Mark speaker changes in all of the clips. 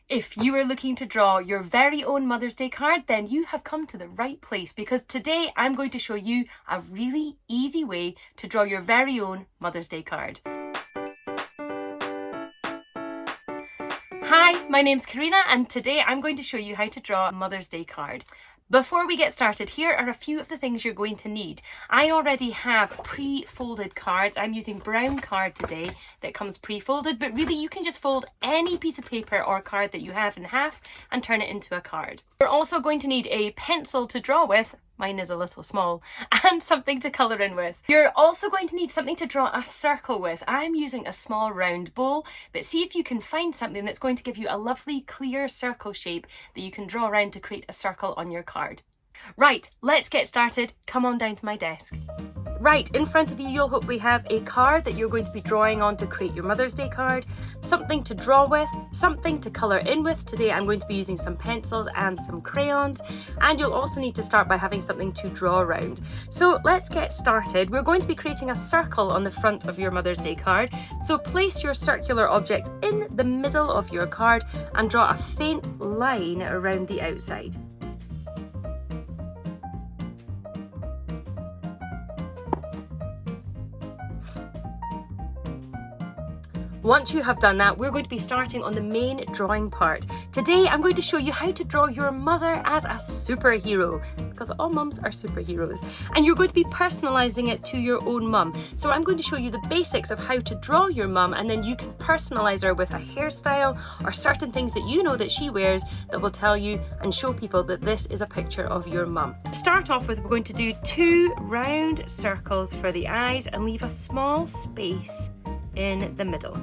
Speaker 1: If you are looking to draw your very own Mother's Day card, then you have come to the right place, because today I'm going to show you a really easy way to draw your very own Mother's Day card. Hi, my name's Karina, and today I'm going to show you how to draw a Mother's Day card. Before we get started, here are a few of the things you're going to need. I already have pre-folded cards. I'm using brown card today that comes pre-folded, but really you can just fold any piece of paper or card that you have in half and turn it into a card. You're also going to need a pencil to draw with. Mine is a little small, and something to colour in with. You're also going to need something to draw a circle with. I'm using a small round bowl, but see if you can find something that's going to give you a lovely clear circle shape that you can draw around to create a circle on your card. Right, let's get started. Come on down to my desk. Right, in front of you, you'll hopefully have a card that you're going to be drawing on to create your Mother's Day card, something to draw with, something to colour in with. Today I'm going to be using some pencils and some crayons, and you'll also need to start by having something to draw around. So let's get started. We're going to be creating a circle on the front of your Mother's Day card. So place your circular object in the middle of your card and draw a faint line around the outside. Once you have done that, we're going to be starting on the main drawing part. Today, I'm going to show you how to draw your mother as a superhero, because all mums are superheroes. And you're going to be personalising it to your own mum. So I'm going to show you the basics of how to draw your mum, and then you can personalise her with a hairstyle or certain things that you know that she wears that will tell you and show people that this is a picture of your mum. To start off with, we're going to do 2 round circles for the eyes and leave a small space in the middle.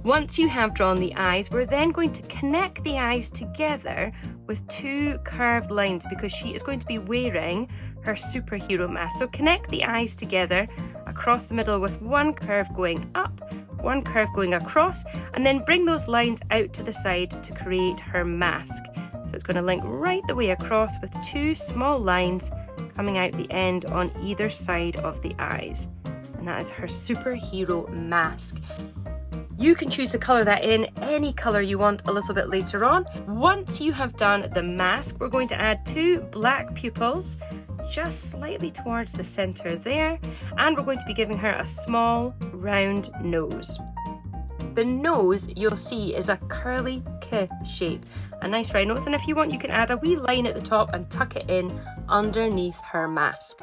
Speaker 1: Once you have drawn the eyes, we're then going to connect the eyes together with 2 curved lines, because she is going to be wearing her superhero mask. So connect the eyes together across the middle with 1 curve going up, 1 curve going across, and then bring those lines out to the side to create her mask. So it's going to link right the way across with 2 small lines coming out the end on either side of the eyes. And that is her superhero mask. You can choose to colour that in any colour you want a little bit later on. Once you have done the mask, we're going to add 2 black pupils just slightly towards the centre there, and we're going to be giving her a small round nose. The nose, you'll see, is a curly K shape, a nice round nose, and if you want you can add a wee line at the top and tuck it in underneath her mask.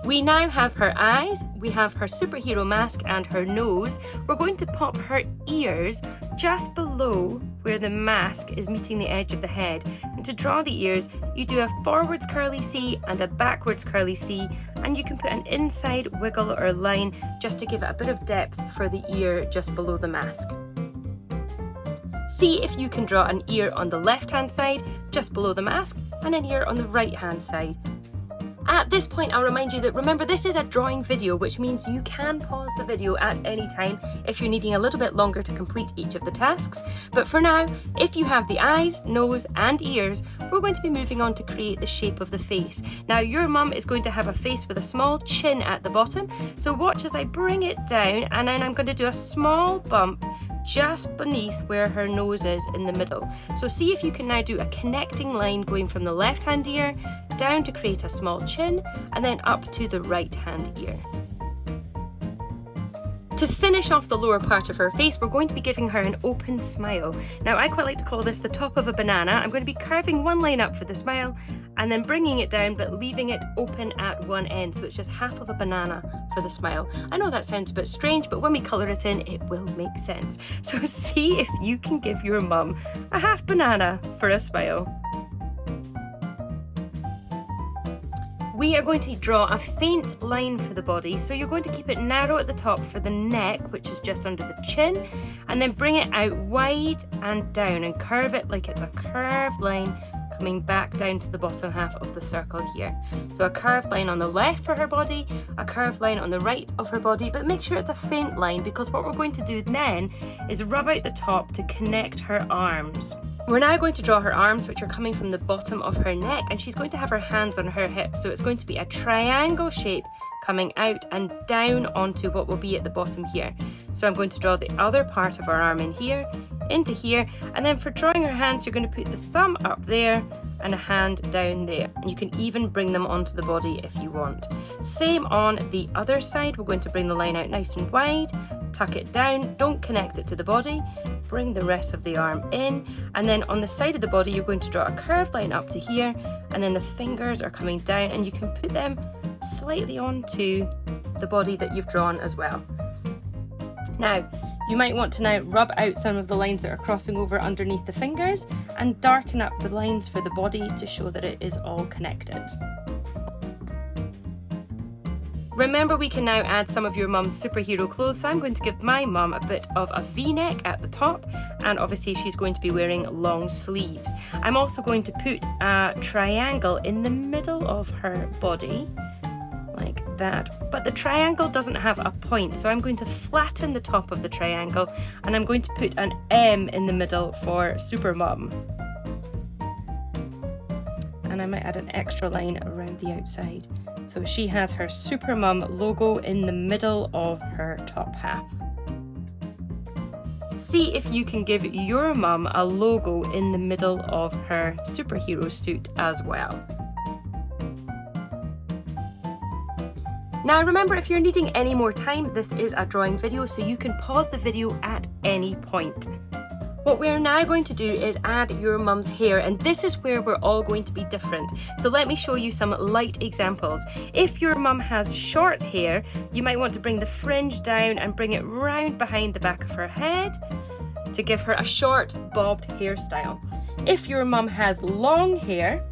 Speaker 1: We now have her eyes, we have her superhero mask and her nose. We're going to pop her ears just below where the mask is meeting the edge of the head. And to draw the ears, you do a forwards curly C and a backwards curly C, and you can put an inside wiggle or line just to give it a bit of depth for the ear just below the mask. See if you can draw an ear on the left-hand side, just below the mask, and an ear on the right-hand side. At this point, I'll remind you that, remember, this is a drawing video, which means you can pause the video at any time if you're needing a little bit longer to complete each of the tasks. But for now, if you have the eyes, nose and ears, we're going to be moving on to create the shape of the face. Now, your mum is going to have a face with a small chin at the bottom, so watch as I bring it down, and then I'm going to do a small bump just beneath where her nose is in the middle. So see if you can now do a connecting line going from the left hand ear down to create a small chin, and then up to the right hand ear. To finish off the lower part of her face, we're going to be giving her an open smile. Now, I quite like to call this the top of a banana. I'm going to be carving 1 line up for the smile and then bringing it down but leaving it open at one end, so it's just half of a banana for the smile. I know that sounds a bit strange, but when we colour it in, it will make sense. So see if you can give your mum a half banana for a smile. We are going to draw a faint line for the body, so you're going to keep it narrow at the top for the neck, which is just under the chin, and then bring it out wide and down and curve it like it's a curved line coming back down to the bottom half of the circle here. So a curved line on the left for her body, a curved line on the right of her body, but make sure it's a faint line, because what we're going to do then is rub out the top to connect her arms. We're now going to draw her arms, which are coming from the bottom of her neck, and she's going to have her hands on her hips, so it's going to be a triangle shape coming out and down onto what will be at the bottom here. So I'm going to draw the other part of her arm in here, into here, and then for drawing her hands, you're going to put the thumb up there and a hand down there. And you can even bring them onto the body if you want. Same on the other side. We're going to bring the line out nice and wide, tuck it down, don't connect it to the body, bring the rest of the arm in, and then on the side of the body, you're going to draw a curved line up to here, and then the fingers are coming down, and you can put them slightly onto the body that you've drawn as well. Now, you might want to now rub out some of the lines that are crossing over underneath the fingers and darken up the lines for the body to show that it is all connected. Remember, we can now add some of your mum's superhero clothes, so I'm going to give my mum a bit of a V-neck at the top, and obviously she's going to be wearing long sleeves. I'm also going to put a triangle in the middle of her body, like that, but the triangle doesn't have a point, so I'm going to flatten the top of the triangle, and I'm going to put an M in the middle for Super Mum. And I might add an extra line around the outside. So she has her Super Mum logo in the middle of her top half. See if you can give your mum a logo in the middle of her superhero suit as well. Now remember, if you're needing any more time, this is a drawing video, so you can pause the video at any point. What we're now going to do is add your mum's hair, and this is where we're all going to be different. So let me show you some light examples. If your mum has short hair, you might want to bring the fringe down and bring it round behind the back of her head to give her a short bobbed hairstyle. If your mum has long hair,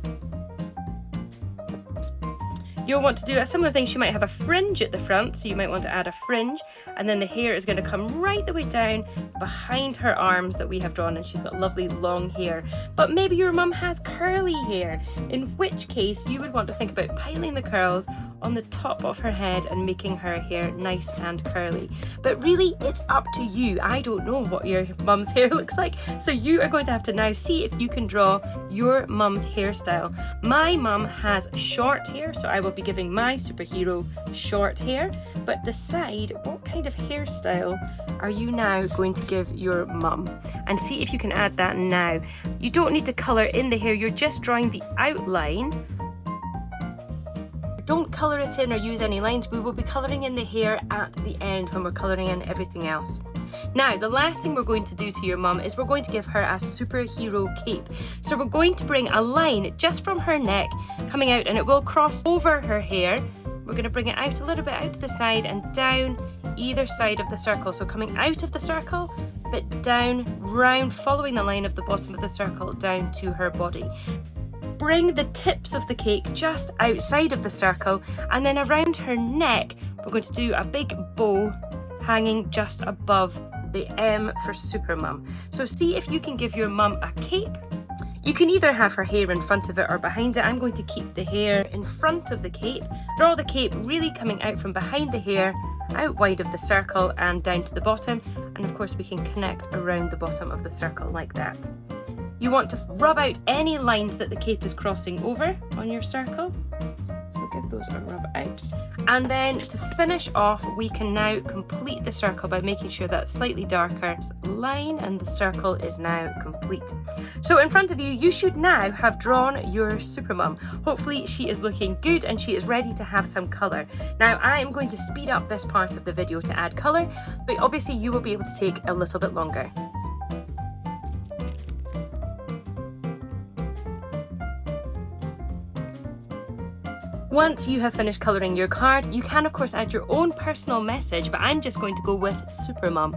Speaker 1: you'll want to do a similar thing. She might have a fringe at the front, so you might want to add a fringe, and then the hair is going to come right the way down behind her arms that we have drawn, and she's got lovely long hair. But maybe your mum has curly hair, in which case you would want to think about piling the curls on the top of her head and making her hair nice and curly. But really, it's up to you. I don't know what your mum's hair looks like, so you are going to have to now see if you can draw your mum's hairstyle. My mum has short hair, so I will be giving my superhero short hair, but decide what kind of hairstyle are you now going to give your mum, and see if you can add that now. You don't need to colour in the hair, you're just drawing the outline. Don't colour it in or use any lines. We will be colouring in the hair at the end when we're colouring in everything else. Now, the last thing we're going to do to your mum is we're going to give her a superhero cape. So we're going to bring a line just from her neck coming out, and it will cross over her hair. We're going to bring it out a little bit out to the side and down either side of the circle. So coming out of the circle, but down, round, following the line of the bottom of the circle down to her body. Bring the tips of the cake just outside of the circle, and then around her neck we're going to do a big bow hanging just above the M for Super Mum. So see if you can give your mum a cape. You can either have her hair in front of it or behind it. I'm going to keep the hair in front of the cape. Draw the cape really coming out from behind the hair, out wide of the circle and down to the bottom, and of course we can connect around the bottom of the circle like that. You want to rub out any lines that the cape is crossing over on your circle. So give those a rub out. And then to finish off, we can now complete the circle by making sure that slightly darker line, and the circle is now complete. So in front of you, you should now have drawn your Super Mum. Hopefully she is looking good and she is ready to have some colour. Now I am going to speed up this part of the video to add colour, but obviously you will be able to take a little bit longer. Once you have finished colouring your card, you can of course add your own personal message, but I'm just going to go with Super Mum.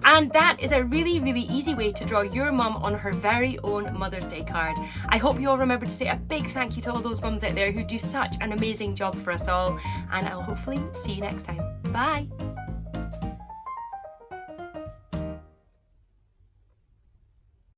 Speaker 1: And that is a really, really easy way to draw your mum on her very own Mother's Day card. I hope you all remember to say a big thank you to all those mums out there who do such an amazing job for us all, and I'll hopefully see you next time. Bye!